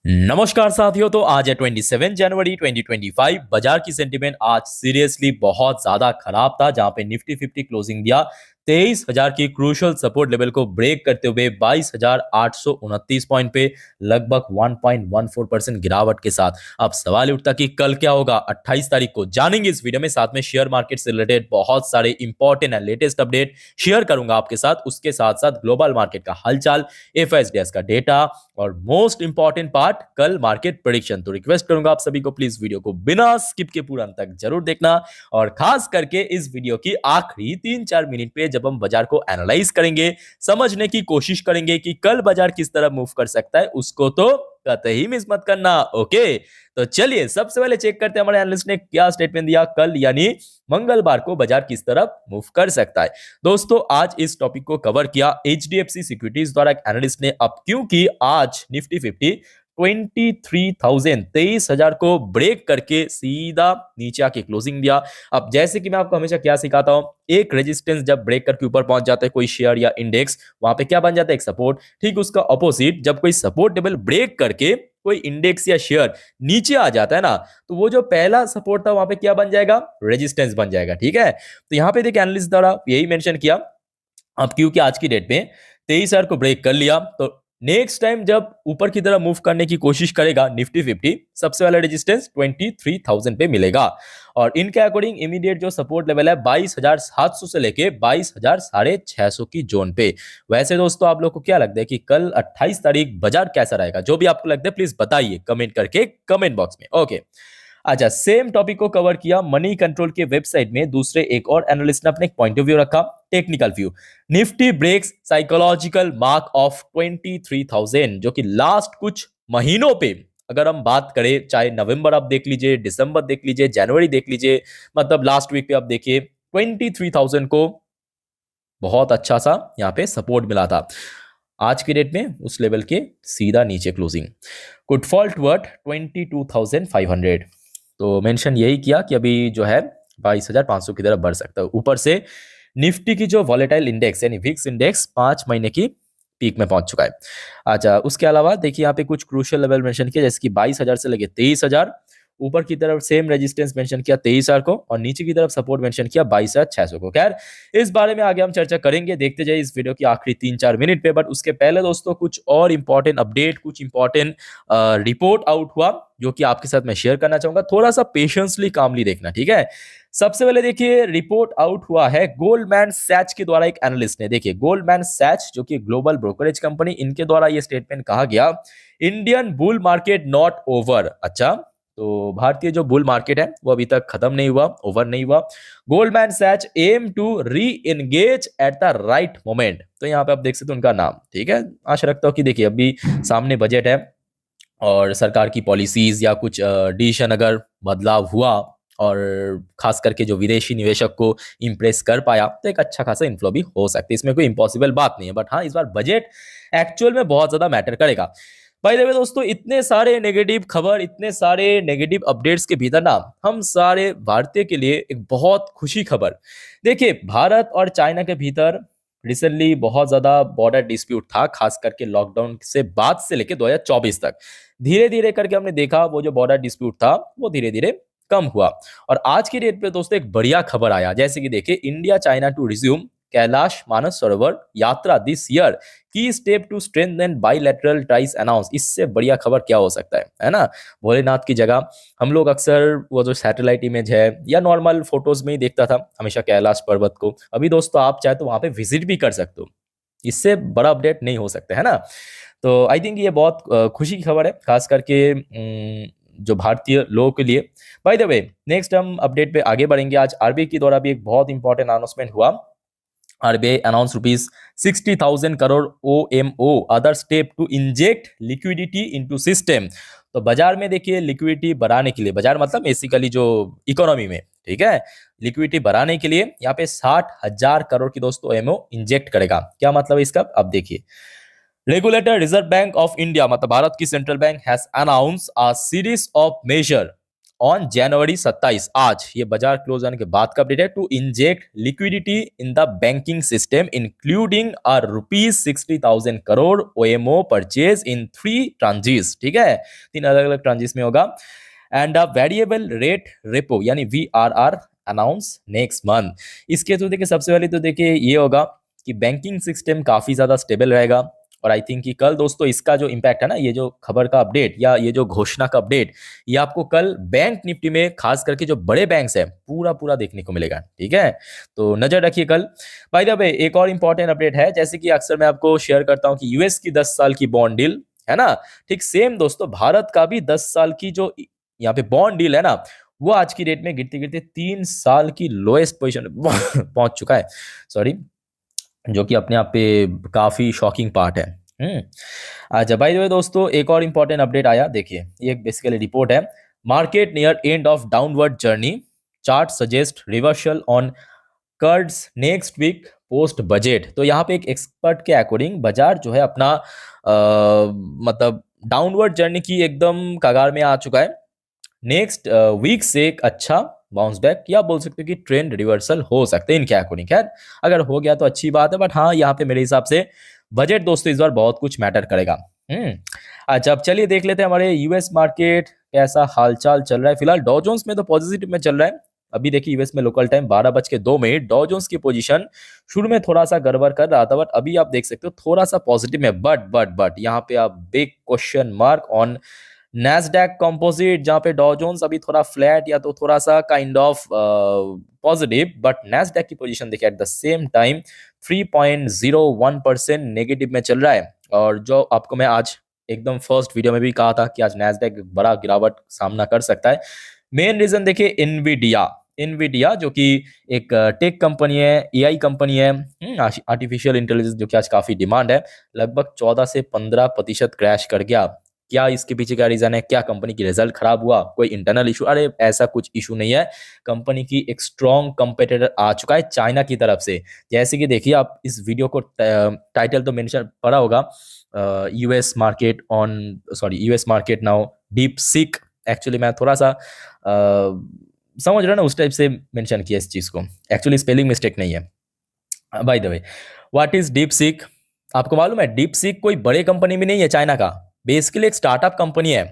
नमस्कार साथियों। तो आज है 27 जनवरी 2025। बाजार की सेंटीमेंट आज सीरियसली बहुत ज्यादा खराब था, जहां पे निफ्टी 50 क्लोजिंग दिया 23,000 की क्रूशियल सपोर्ट लेवल को ब्रेक करते हुए 22,829 पॉइंट पे लगभग 1.14% गिरावट के साथ। अब सवाल ये उठता कि कल क्या होगा 28 तारीख को, जानेंगे इस वीडियो में। साथ में शेयर मार्केट से रिलेटेड बहुत सारे important and latest update share करूंगा आपके साथ। उसके साथ साथ ग्लोबल मार्केट का हालचाल, एफएसडीएस का डेटा और मोस्ट इंपॉर्टेंट पार्ट कल मार्केट प्रेडिक्शन। तो रिक्वेस्ट करूंगा आप सभी को प्लीज वीडियो को बिना स्किप के पूरा अंत तक जरूर देखना, और खास करके इस वीडियो की आखिरी 3-4 मिनट पे जब हम बाजार को एनालाइज करेंगे, समझने की कोशिश करेंगे कि कल बाजार किस तरह मूव कर सकता है, उसको तो कतई मिस मत करना। ओके, तो चलिए सबसे पहले चेक करते हैं हमारे एनालिस्ट ने क्या स्टेटमेंट दिया कल, यानी मंगलवार को बाजार किस तरफ मूव कर सकता है। दोस्तों आज इस टॉपिक को कवर किया एचडीएफसी सिक्योरिटीज द्वारा एक एनालिस्ट ने। अब क्योंकि आज निफ्टी 50 23,000 को ब्रेक करके सीधा नीचे आके क्लोजिंग दिया। अब जैसे कि मैं आपको हमेशा क्या सिखाता हूं, एक रेजिस्टेंस जब ब्रेक करके ऊपर पहुंच जाता है कोई शेयर या इंडेक्स, वहां पे क्या बन जाता है, एक सपोर्ट। ठीक उसका ऑपोजिट, जब कोई सपोर्ट लेवल ब्रेक करके कोई इंडेक्स या शेयर नीचे आ जाता है ना, तो वो जो पहला सपोर्ट था वहां पे क्या बन जाएगा, रेजिस्टेंस बन जाएगा। ठीक है, तो यहाँ पे देखिए एनालिस्ट द्वारा यही मेंशन किया। अब क्योंकि आज की डेट में 23,000 को ब्रेक कर लिया, तो नेक्स्ट टाइम जब ऊपर की तरफ मूव करने की कोशिश करेगा निफ्टी 50, सबसे पहला रेजिस्टेंस 23,000 पे मिलेगा। और इनके अकॉर्डिंग इमीडिएट जो सपोर्ट लेवल है 22,700 से लेके 22,650 की जोन पे। वैसे दोस्तों आप लोग को क्या लगता है कि कल 28 तारीख बाजार कैसा रहेगा? जो भी आपको लगता है प्लीज बताइए कमेंट करके कमेंट बॉक्स में। ओके, अच्छा, सेम टॉपिक को कवर किया मनी कंट्रोल के वेबसाइट में। दूसरे एक और एनालिस्ट ने अपने एक पॉइंट ऑफ व्यू रखा, technical view. Nifty breaks psychological mark of 23,000, जो कि लास्ट कुछ महीनों पे अगर हम बात करें, चाहे नवंबर आप देख लीजिए, दिसंबर देख लीजिए, जनवरी देख लीजिए, मतलब लास्ट वीक पे आप देखिए 23,000 को बहुत अच्छा सा यहाँ पे सपोर्ट मिला था। आज की डेट में उस लेवल के सीधा नीचे क्लोजिंग, कुड फॉल टुवर्ड 22,500। तो मेंशन यही किया कि अभी जो है 22,500 की तरफ बढ़ सकता है। ऊपर से निफ्टी की जो वॉलेटाइल इंडेक्स यानी विक्स इंडेक्स 5 महीने की पीक में पहुंच चुका है। अच्छा, उसके अलावा देखिए यहाँ पे कुछ क्रूशियल लेवल मेंशन किया, जैसे कि 22,000 से लेके 23,000। ऊपर की तरफ सेम रेजिस्टेंस मेंशन किया 23,000 को, और नीचे की तरफ सपोर्ट मेंशन किया 22,600 को। खैर, इस बारे में आगे हम चर्चा करेंगे, देखते जाइए इस वीडियो की आखिरी 3-4 मिनट पे। बट उसके पहले दोस्तों कुछ और इंपॉर्टेंट अपडेट, कुछ इंपॉर्टेंट रिपोर्ट आउट हुआ जो कि आपके साथ मैं शेयर करना चाहूंगा। थोड़ा सा पेशेंसली कामली देखना, ठीक है। सबसे पहले देखिए रिपोर्ट आउट हुआ है गोल्डमैन सैच के द्वारा। एक एनालिस्ट ने, देखिए गोल्डमैन सैच जो कि ग्लोबल ब्रोकरेज कंपनी, इनके द्वारा ये स्टेटमेंट कहा गया, Indian bull market not over. अच्छा, तो भारतीय जो बुल मार्केट है वो अभी तक खत्म नहीं हुआ, ओवर नहीं हुआ। Goldman Sachs aim to re-engage at the right moment. तो यहाँ पे आप देख सकते हो उनका नाम, ठीक है। आशा रखता हूँ कि देखिए अभी सामने बजट है और सरकार की पॉलिसीज या कुछ डिसीजन अगर बदलाव हुआ, और खास करके जो विदेशी निवेशक को इंप्रेस कर पाया, तो एक अच्छा खासा इन्फ्लो भी हो सकता है। इसमें कोई इम्पॉसिबल बात नहीं है। बट हाँ, इस बार बजट एक्चुअल में बहुत ज्यादा मैटर करेगा। बाय द वे दोस्तों, इतने सारे नेगेटिव खबर, इतने सारे नेगेटिव अपडेट्स के भीतर ना, हम सारे भारतीय के लिए एक बहुत खुशी खबर। देखिए, भारत और चाइना के भीतर रिसेंटली बहुत ज्यादा बॉर्डर डिस्प्यूट था, खास करके लॉकडाउन से बाद से लेकर 2024 तक। धीरे धीरे करके हमने देखा वो जो बॉर्डर डिस्प्यूट था वो धीरे धीरे कम हुआ। और आज की डेट पे दोस्तों एक बढ़िया खबर आया, जैसे कि देखिए, India China to resume Kailash Manas Sarovar यात्रा दिस ईयर, की step to strengthen bilateral ties announce. इससे बढ़िया खबर क्या हो सकता है ना। भोलेनाथ की जगह हम लोग अक्सर वो जो सैटेलाइट इमेज है या नॉर्मल फोटोज में ही देखता था हमेशा कैलाश पर्वत को। अभी दोस्तों आप चाहे तो वहां पे विजिट भी कर सकते हो। इससे बड़ा अपडेट नहीं हो सकता है ना। तो आई थिंक ये बहुत खुशी की खबर है, खास करके जो भारतीय लोगों के लिए। बाय द वे, नेक्स्ट हम अपडेट पे आगे बढ़ेंगे। आज आरबीआई के द्वारा भी एक बहुत इंपॉर्टेंट अनाउंसमेंट हुआ। RBI announce rupees 60,000 crore OMO other step to inject liquidity into system. तो बाजार में देखिए लिक्विडिटी बढ़ाने के लिए, बाजार मतलब बेसिकली जो इकोनॉमी में, ठीक है, लिक्विडिटी बढ़ाने के लिए यहाँ पे 60,000 करोड़ की दोस्तों ओएमओ इंजेक्ट करेगा। क्या मतलब है इसका, अब देखिए। Regulator reserve bank of India, मतलब भारत की central bank, has announce a series of major on January 27 आज ये बाजार क्लोज होने के बाद का अपडेट है to inject liquidity in the banking system including a ₹60,000 crore OMO purchase in 3 tranches. ठीक है, 3 अलग अलग ट्रांजिस में होगा। And a variable rate repo यानी VRR अनाउंस नेक्स्ट मंथ। इसके तो देखिए सबसे पहले तो देखिए ये होगा कि बैंकिंग सिस्टम काफी ज्यादा स्टेबल रहेगा। और आई थिंक कि कल दोस्तों इसका जो इम्पैक्ट है ना, ये जो खबर का अपडेट या ये जो घोषणा का अपडेट, ये आपको कल बैंक निफ्टी में खास करके जो बड़े बैंक्स हैं पूरा पूरा देखने को मिलेगा। ठीक है, तो नजर रखिए कल। बाय द वे एक और इंपॉर्टेंट अपडेट है, जैसे कि अक्सर मैं आपको शेयर करता हूं कि यूएस की 10 साल की बॉन्ड डील है ना, ठीक सेम दोस्तों भारत का भी 10 साल की जो यहाँ पे बॉन्ड डील है ना, वो आज की डेट में गिरते गिरते 3 साल की लोएस्ट पोजीशन पहुंच चुका है। सॉरी, जो कि अपने आप पे काफी शॉकिंग पार्ट है। अच्छा बाय द वे दोस्तों एक और इंपॉर्टेंट अपडेट आया, देखिए ये एक बेसिकली रिपोर्ट है। Market near end of downward journey, chart suggest reversal on cards next week post budget. तो यहाँ पे एक एक्सपर्ट के अकॉर्डिंग बाजार जो है अपना मतलब डाउनवर्ड जर्नी की एकदम कगार में आ चुका है। नेक्स्ट वीक से एक अच्छा बाउंस बैक या बोल सकते हो कि ट्रेंड रिवर्सल हो सकते हैं इनके अकॉर्डिंग। खैर अगर हो गया तो अच्छी बात है, बट हाँ यहाँ पे मेरे हिसाब से बजट दोस्तों इस बार बहुत कुछ मैटर करेगा। अच्छा अब चलिए देख लेते हैं हमारे यूएस मार्केट कैसा हालचाल चल रहा है। फिलहाल डॉ जोन्स में तो पॉजिटिव में चल रहा है। अभी देखिए यूएस में लोकल टाइम 12:02 डॉ जोन्स की पोजीशन शुरू में थोड़ा सा गड़बड़ कर रहा था, बट अभी आप देख सकते हो थोड़ा सा पॉजिटिव में। बट यहाँ पे आप big question mark on Nasdaq composite, जहां पे डॉ जोन्स अभी थोड़ा फ्लैट या तो थोड़ा सा kind of positive, but Nasdaq की पोजीशन देखिए at the same time 3.01% negative में चल रहा है। और जो आपको मैं आज एकदम फर्स्ट वीडियो में भी कहा था कि आज नैस्डैक बड़ा गिरावट सामना कर सकता है। मेन रीजन देखिए इनविडिया जो कि एक टेक कंपनी है, एआई कंपनी है, आर्टिफिशियल इंटेलिजेंस, जो कि आज काफी डिमांड है, लगभग 14 से 15% क्रैश कर गया। क्या इसके पीछे क्या रीजन है? क्या कंपनी की रिजल्ट खराब हुआ, कोई इंटरनल इशू? अरे ऐसा कुछ इशू नहीं है, कंपनी की एक स्ट्रॉन्ग कंपेटिटर आ चुका है चाइना की तरफ से। जैसे कि देखिए आप इस वीडियो को टाइटल तो मेंशन पड़ा होगा, US market now deep seek. Actually मैं थोड़ा सा समझ रहा ना उस टाइप से मेंशन किया इस चीज को, एक्चुअली स्पेलिंग मिस्टेक नहीं है। By the way what is deep seek? आपको मालूम है डीप सीक कोई बड़े कंपनी में नहीं है चाइना का, बेसिकली एक स्टार्टअप कंपनी है।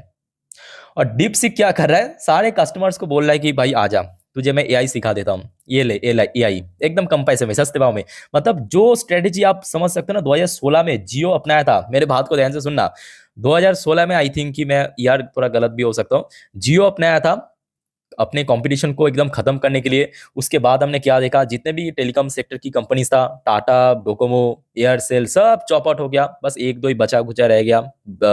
और डीप सीक क्या कर रहा है, सारे कस्टमर्स को बोल रहा है कि भाई आजा, तुझे मैं एआई सिखा देता हूँ, ये ले एआई एकदम कम पैसे में, सस्ते भाव में। मतलब जो स्ट्रेटेजी आप समझ सकते हो ना, 2016 में जियो अपनाया था। मेरे बात को ध्यान से सुनना, 2016 में आई थिंक कि मैं यार थोड़ा गलत भी हो सकता हूँ, जियो अपनाया था अपने कंपटीशन को एकदम खत्म करने के लिए। उसके बाद हमने क्या देखा, जितने भी टेलीकॉम सेक्टर की कंपनीज था, टाटा, डोकोमो, एयरसेल, सब चौपट हो गया, बस एक दो ही बचा खुचा रह गया।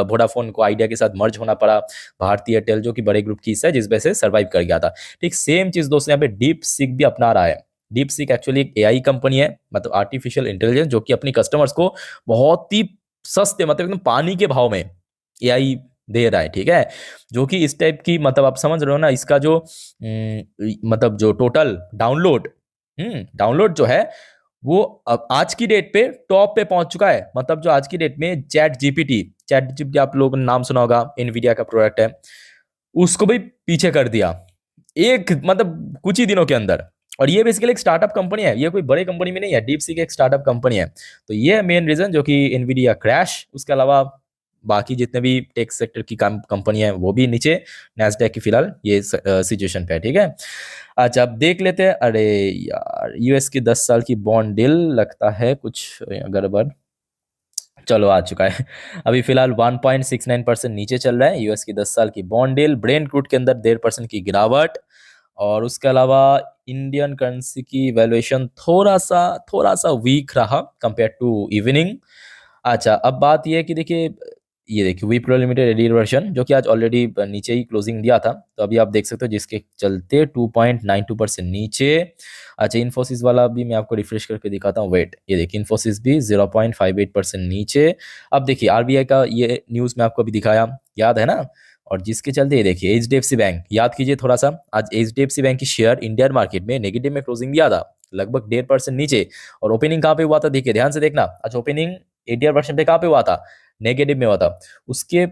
वोडाफोन को आइडिया के साथ मर्ज होना पड़ा, भारती एयरटेल जो कि बड़े ग्रुप की हिस्सा है, जिस वजह से सर्वाइव कर गया था। ठीक सेम चीज दोस्तों यहाँ पे डीप सीक भी अपना रहा है। डीप सीक एक्चुअली एक एआई कंपनी है, मतलब आर्टिफिशियल इंटेलिजेंस, जो कि अपनी कस्टमर्स को बहुत ही सस्ते, मतलब एकदम पानी के भाव में एआई दे रहा है। ठीक है, जो कि इस टाइप की, मतलब आप समझ रहे हो ना, इसका जो मतलब जो टोटल डाउनलोड जो है वो अब आज की डेट पे टॉप पे पहुंच चुका है। मतलब जो आज की डेट में चैट जीपीटी आप लोगों ने नाम सुना होगा, एनवीडिया का प्रोडक्ट है, उसको भी पीछे कर दिया एक मतलब कुछ ही दिनों के अंदर। और ये बेसिकली एक स्टार्टअप कंपनी है, ये कोई बड़े कंपनी में नहीं है, डीप सीक एक स्टार्टअप कंपनी है। तो ये मेन रीजन जो कि एनवीडिया क्रैश, उसके अलावा बाकी जितने भी टेक सेक्टर की कंपनी है वो भी नीचे, नैस्डैक की फिलहाल ये सिचुएशन पे है। ठीक है, अच्छा अब देख लेते हैं। अरे यार यूएस की 10 साल की बॉन्ड डील लगता है कुछ गड़बड़, चलो आ चुका है। अभी फिलहाल 1.69% नीचे चल रहा है यूएस की 10 साल की बॉन्ड डील। ब्रेंट क्रूड के अंदर 1.5% की गिरावट, और उसके अलावा इंडियन करेंसी की वैल्यूएशन थोड़ा सा वीक रहा कंपेयर टू इवनिंग। अच्छा अब बात यह है कि देखिए ये देखिए विप्रो लिमिटेड एडी वर्जन जो कि आज ऑलरेडी नीचे ही क्लोजिंग दिया था, तो अभी आप देख सकते हो जिसके चलते 2.92% नीचे। अच्छा इन्फोसिस वाला भी मैं आपको रिफ्रेश करके दिखाता हूँ, वेट ये देखिए इन्फोसिस भी 0.58% नीचे। अब देखिए आरबीआई का ये न्यूज़ मैं आपको अभी दिखाया, याद है ना, और जिसके चलते ये देखिए एचडीएफसी बैंक, याद कीजिए थोड़ा सा, आज एचडीएफसी बैंक की शेयर इंडियन मार्केट में नेगेटिव में क्लोजिंग दिया था, लगभग 1.5% नीचे। और ओपनिंग कहाँ पे हुआ था, देखिए ध्यान से देखना, आज ओपनिंग 80% पे कहाँ पे हुआ था, नेगेटिव में हुआ था। उसके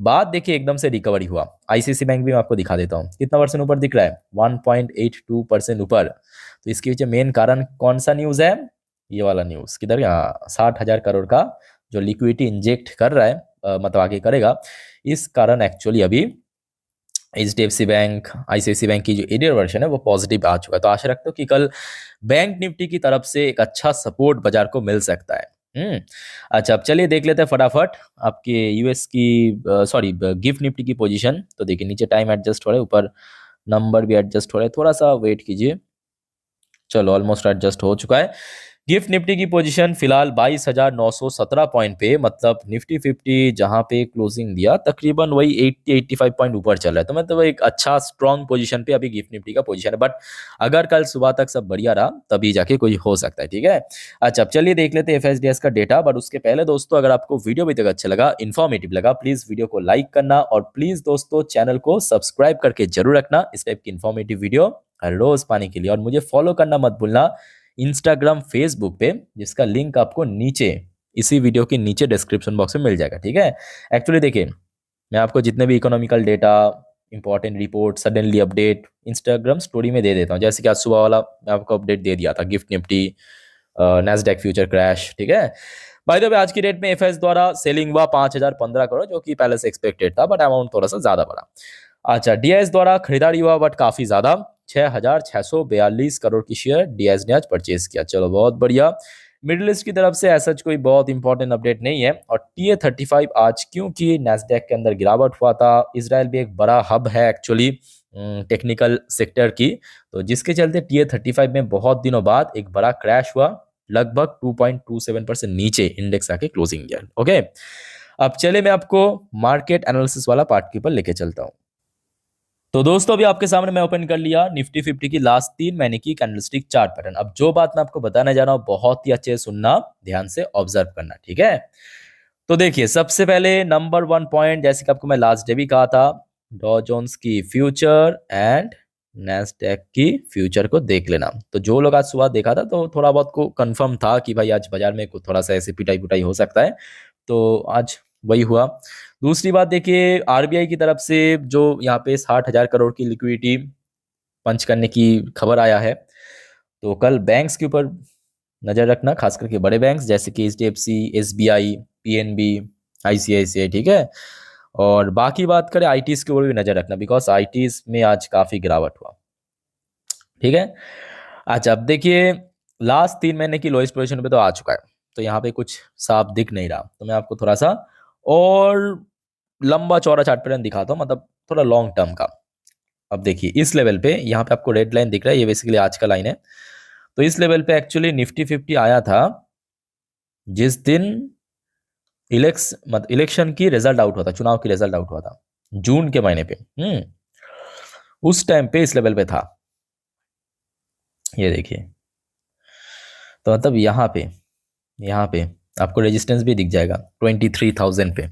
बाद देखिए एकदम से रिकवरी हुआ। आईसीआईसी बैंक भी मैं आपको दिखा देता हूँ, कितना परसेंट ऊपर दिख रहा है, 1.82% ऊपर। तो इसके पीछे मेन कारण कौन सा न्यूज़ है, ये वाला न्यूज़, किधर, यहाँ 60,000 करोड़ का जो लिक्विडिटी इंजेक्ट कर रहा है, मतलब आगे करेगा, इस कारण एक्चुअली अभी एचडीएफसी बैंक, आईसीआईसी बैंक की जो एरियर वर्जन है वो पॉजिटिव आ चुका है। तो आशा रखता हूँ कि कल बैंक निफ्टी की तरफ से एक अच्छा सपोर्ट बाजार को मिल सकता है। अच्छा, अब चलिए देख लेते हैं फटाफट आपके यूएस की, सॉरी, गिफ्ट निफ्टी की पोजीशन। तो देखिए नीचे टाइम एडजस्ट हो रहा है, ऊपर नंबर भी एडजस्ट हो रहा है, थोड़ा सा वेट कीजिए। चलो ऑलमोस्ट एडजस्ट हो चुका है। गिफ्ट निफ्टी की पोजीशन फिलहाल 22,917 पॉइंट पे, मतलब निफ्टी 50 जहां पे क्लोजिंग दिया तकरीबन वही 80-85 पॉइंट ऊपर चल रहा है। तो मतलब एक अच्छा स्ट्रॉन्ग पोजीशन पे अभी गिफ्ट निफ्टी का पोजीशन है, बट अगर कल सुबह तक सब बढ़िया रहा तभी जाके कोई हो सकता है, ठीक है। अच्छा, अब चलिए देख लेते हैं एफएसडीएस का डेटा, बट उसके पहले दोस्तों अगर आपको वीडियो अभी तक अच्छा लगा, इन्फॉर्मेटिव लगा, प्लीज वीडियो को लाइक करना और प्लीज दोस्तों चैनल को सब्सक्राइब करके जरूर रखना इस टाइप की इन्फॉर्मेटिव वीडियो रोज पाने के लिए। और मुझे फॉलो करना मत भूलना इंस्टाग्राम, फेसबुक पे, जिसका लिंक आपको नीचे इसी वीडियो के नीचे डिस्क्रिप्शन बॉक्स में मिल जाएगा, ठीक है। एक्चुअली देखिए, मैं आपको जितने भी economical data, important report, suddenly update Instagram story में दे देता हूँ। जैसे कि आज सुबह वाला मैं आपको अपडेट दे दिया था, gift Nifty, Nasdaq future crash, ठीक है। बाय द वे आज की डेट में एफएस द्वारा सेलिंग हुआ 5,015 करोड़, जो कि पहले से एक्सपेक्टेड था, बट अमाउंट थोड़ा सा ज्यादा बढ़ा। अच्छा, डीआईएस द्वारा खरीदारी हुआ बट काफी ज्यादा, 6,642 करोड़ की शेयर डीआईएस ने आज परचेज किया। चलो बहुत बढ़िया। मिडिल ईस्ट की तरफ से ऐसा कोई बहुत इंपॉर्टेंट अपडेट नहीं है। और टीए35 आज क्योंकि नैस्डैक के अंदर गिरावट हुआ था, इजराइल भी एक बड़ा हब है एक्चुअली टेक्निकल सेक्टर की, तो जिसके चलते टीए35 में बहुत दिनों बाद एक बड़ा क्रैश हुआ, लगभग 2.27% नीचे इंडेक्स आके क्लोजिंग किया। ओके, अब चले मैं आपको मार्केट एनालिसिस वाला पार्ट के ऊपर लेके चलता हूं। तो दोस्तों अभी आपके सामने मैं ओपन कर लिया निफ्टी 50 की लास्ट 3 महीने की कैंडलस्टिक चार्ट पैटर्न। अब जो बात मैं आपको बताने जा रहा हूं बहुत ही अच्छे से सुनना, ध्यान से ऑब्जर्व करना, ठीक है। तो देखिए सबसे पहले नंबर 1 पॉइंट, जैसे कि आपको मैं लास्ट डे भी कहा था, डॉ जोन्स की फ्यूचर एंड नैस्डैक की फ्यूचर को देख लेना। तो जो लोग आज सुबह देखा था तो थोड़ा बहुत को कंफर्म था कि भाई आज बाजार में कुछ थोड़ा सा ऐसे पिटाई पुटाई हो सकता है, तो आज वही हुआ। दूसरी बात देखिए, आरबीआई की तरफ से जो यहाँ पे 60,000 करोड़ की लिक्विडिटी पंच करने की खबर आया है, तो कल बैंक्स के ऊपर नजर रखना, खास करके बड़े बैंक्स जैसे कि एचडीएफसी, एसबीआई, पीएनबी, आईसीआईसीआई, ठीक है। और बाकी बात करें आईटीज के ऊपर भी नजर रखना, बिकॉज आईटीज में आज काफी गिरावट हुआ, ठीक है। अच्छा, अब देखिए लास्ट 3 महीने की लोएस्ट पोजीशन पे तो आ चुका है, तो यहाँ पे कुछ साफ दिख नहीं रहा, तो मैं आपको थोड़ा सा और लंबा चौड़ा चार्ट पैटर्न दिखाता हूँ, मतलब थोड़ा लॉन्ग टर्म का। अब देखिए इस लेवल पे, यहाँ पे आपको रेड लाइन दिख रहा है, ये बेसिकली आज का लाइन है। तो इस लेवल पे एक्चुअली निफ्टी 50 आया था जिस दिन इलेक्शन की रिजल्ट आउट हुआ था, चुनाव की रिजल्ट आउट हुआ था जून के महीने पे। उस टाइम पे इस लेवल पे था, ये देखिए। तो मतलब यहाँ पे आपको रेजिस्टेंस भी दिख जाएगा 23,000 पे,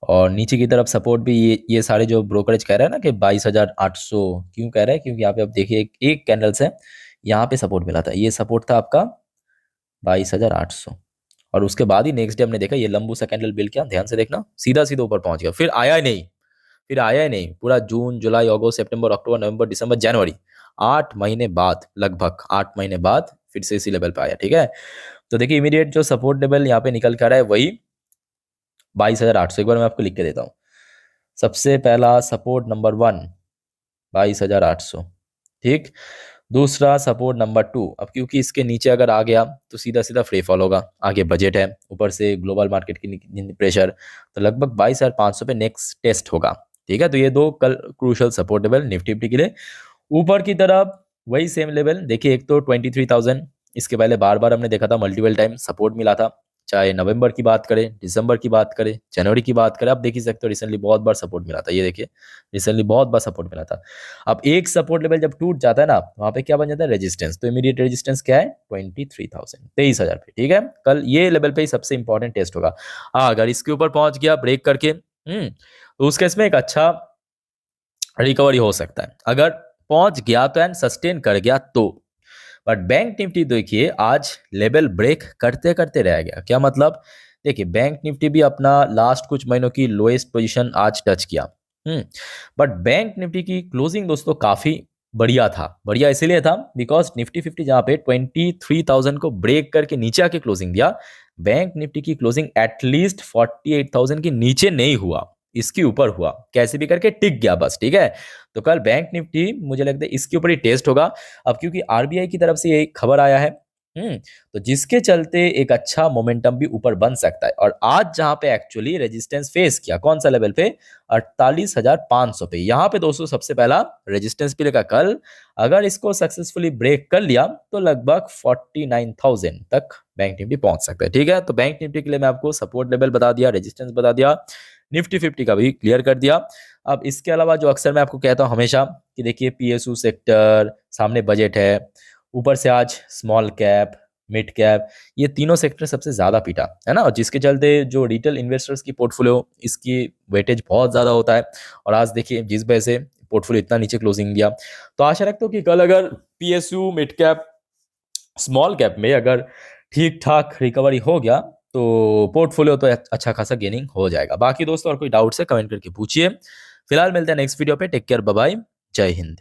और नीचे की तरफ सपोर्ट भी, ये सारे जो ब्रोकरेज कह रहे हैं ना कि 22,800, क्यों कह रहे हैं, क्योंकि यहाँ पे आप देखिए एक कैंडल्स है, यहाँ पे सपोर्ट मिला था, ये सपोर्ट था आपका 22,800, और उसके बाद ही नेक्स्ट डे हमने देखा ये लंबू सा कैंडल बिल किया, ध्यान से देखना, सीधा सीधा ऊपर पहुंच गया, फिर आया ही नहीं पूरा जून, जुलाई, अगस्त, सितंबर, अक्टूबर, नवंबर, दिसंबर, जनवरी, 8 महीने बाद, लगभग 8 महीने बाद फिर से इसी लेवल पे आया, ठीक है। तो देखिए इमीडिएट जो सपोर्ट लेवल यहाँ पे निकल कर रहा है वही 22,800, एक बार मैं आपको लिख के देता हूँ। सबसे पहला सपोर्ट नंबर 1 22,800, ठीक। दूसरा सपोर्ट नंबर 2, अब क्योंकि इसके नीचे अगर आ गया तो सीधा सीधा फ्री फॉल होगा, आगे बजट है, ऊपर से ग्लोबल मार्केट की प्रेशर, तो लगभग 22,500 पे नेक्स्ट टेस्ट होगा, ठीक है। तो ये दो कल क्रूशल सपोर्ट लेवल निफ्टी के लिए। ऊपर की तरफ वही सेम लेवल देखिए, एक तो 23,000, इसके पहले बार बार हमने देखा था, मल्टीपल टाइम सपोर्ट मिला था, चाहे नवंबर की बात करें, दिसंबर की बात करें, जनवरी की बात करें, आप देख ही सकते हो रिसेंटली बहुत बार सपोर्ट मिला था, ये देखिए रिसेंटली बहुत बार सपोर्ट मिला था। अब एक सपोर्ट लेवल जब टूट जाता है ना, वहां पे क्या बन जाता है, रेजिस्टेंस। तो इमीडिएट रेजिस्टेंस क्या है, 23,000, 23,000 पे, ठीक है। कल ये लेवल पे ही सबसे इंपॉर्टेंट टेस्ट होगा। अगर इसके ऊपर पहुंच गया ब्रेक करके, तो उस केस में एक अच्छा रिकवरी हो सकता है, अगर पहुंच गया तो एंड सस्टेन कर गया तो। बट बैंक निफ्टी देखिए आज लेवल ब्रेक करते करते रह गया, क्या मतलब, देखिए बैंक निफ्टी भी अपना लास्ट कुछ महीनों की लोएस्ट पोजीशन आज टच किया। बट बैंक निफ्टी की क्लोजिंग दोस्तों काफ़ी बढ़िया था। बढ़िया इसीलिए था बिकॉज निफ्टी 50 जहाँ पे 23,000 को ब्रेक करके नीचे आके क्लोजिंग दिया, बैंक निफ्टी की क्लोजिंग एटलीस्ट 48,000 के नीचे नहीं हुआ, इसके ऊपर हुआ, कैसे भी करके टिक गया बस, ठीक है। तो कल बैंक निफ्टी मुझे लगता है इसके ऊपर ही टेस्ट होगा। अब क्योंकि आरबीआई की तरफ से ये खबर आया है, तो जिसके चलते एक अच्छा मोमेंटम भी ऊपर बन सकता है। और आज जहां पे एक्चुअली रेजिस्टेंस फेस किया, कौन सा लेवल पे, 48,500 पे, यहाँ पे दोस्तों सबसे पहला रेजिस्टेंस पे लेगा कल। अगर इसको सक्सेसफुली ब्रेक कर लिया तो लगभग 49,000 तक बैंक निफ्टी पहुंच सकता है, ठीक है। तो बैंक निफ्टी के लिए मैं आपको सपोर्ट लेवल बता दिया, रेजिस्टेंस बता दिया, निफ्टी 50 का भी क्लियर कर दिया। अब इसके अलावा जो अक्सर मैं आपको कहता हूँ हमेशा कि देखिए पीएसयू सेक्टर, सामने बजट है, ऊपर से आज स्मॉल कैप, मिड कैप, ये तीनों सेक्टर सबसे ज़्यादा पीटा है ना, और जिसके चलते जो रिटेल इन्वेस्टर्स की पोर्टफोलियो, इसकी वेटेज बहुत ज़्यादा होता है। और आज देखिए जिस वजह से पोर्टफोलियो इतना नीचे क्लोजिंग दिया, तो आशा रखता हूँ कि कल अगर PSU, mid cap, small cap में अगर ठीक ठाक रिकवरी हो गया तो पोर्टफोलियो तो अच्छा खासा गेनिंग हो जाएगा। बाकी दोस्तों और कोई डाउट्स है कमेंट करके पूछिए। फिलहाल मिलते हैं नेक्स्ट वीडियो पे, टेक केयर, बाय बाय, जय हिंद।